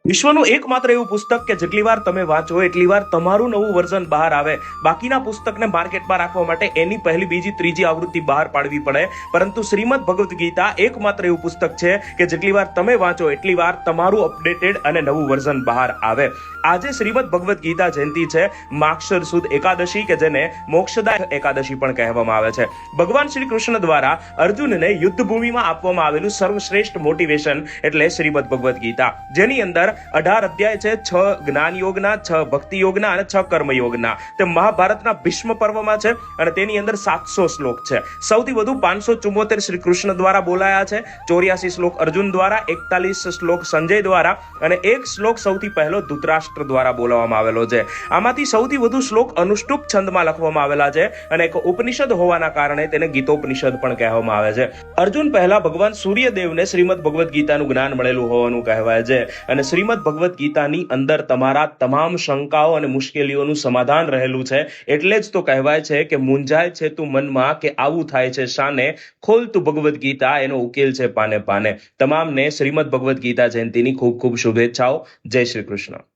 વિશ્વનું એકમાત્ર એવું પુસ્તક કે જેટલી વાર તમે વાંચો એટલી વાર તમારું નવું વર્ઝન બહાર આવે. બાકીના પુસ્તકને માર્કેટમાં રાખવા માટે એની પહેલી, બીજી, ત્રીજી આવૃત્તિ બહાર પાડવી પડે. પરંતુ શ્રીમદ ભગવદ્ ગીતા એકમાત્ર એવું પુસ્તક છે કે જેટલી વાર તમે વાંચો એટલી વાર તમારું અપડેટેડ અને નવું વર્ઝન બહાર આવે. આજે શ્રીમદ ભગવદ્ ગીતા જયંતિ છે, માગશર સુદ એકાદશી, કે જેને મોક્ષદાય એકાદશી પણ કહેવામાં આવે છે. ભગવાન શ્રી કૃષ્ણ દ્વારા અર્જુનને યુદ્ધ ભૂમિમાં આપવામાં આવેલું સર્વશ્રેષ્ઠ મોટિવેશન એટલે શ્રીમદ ભગવદ્ ગીતા, જેની અંદર 18 અધ્યાય છે, 6 જ્ઞાન યોગના, 6 ભક્તિ યોગના અને 6 કર્મ યોગના. તે મહાભારતના ભીષ્મ પર્વમાં છે અને તેની અંદર 700 શ્લોક છે. સૌથી વધુ 574 શ્રી કૃષ્ણ દ્વારા બોલાયા છે, 84 શ્લોક અર્જુન દ્વારા, 41 શ્લોક સંજય દ્વારા અને 1 શ્લોક સૌથી પહેલો ધૃતરાષ્ટ્ર દ્વારા બોલાવવામાં આવેલો છે. આમાંથી સૌથી વધુ શ્લોક અનુષ્ટુપ છંદમાં લખવામાં આવેલા છે અને એક ઉપનિષદ હોવાના કારણે તેને ગીતોપનિષદ પણ કહેવામાં આવે છે. અર્જુન પહેલા ભગવાન સૂર્યદેવને શ્રીમદ ભગવદ્ ગીતાનું જ્ઞાન મળેલું હોવાનું કહેવાય છે અને શ્રીમદ ભગવદ્ ગીતાની અંદર તમારા તમામ શંકાઓ અને મુશ્કેલીઓનું સમાધાન રહેલું છે. એટલે જ તો કહેવાય છે કે મૂંઝાય છે તું મનમાં કે આવું થાય છે શાને, ખોલ તું ભગવદ્ ગીતા, એનો ઉકેલ છે પાને પાને. તમામને શ્રીમદ ભગવદ્ ગીતા જયંતિની ખૂબ ખૂબ શુભેચ્છાઓ. જય શ્રી કૃષ્ણ.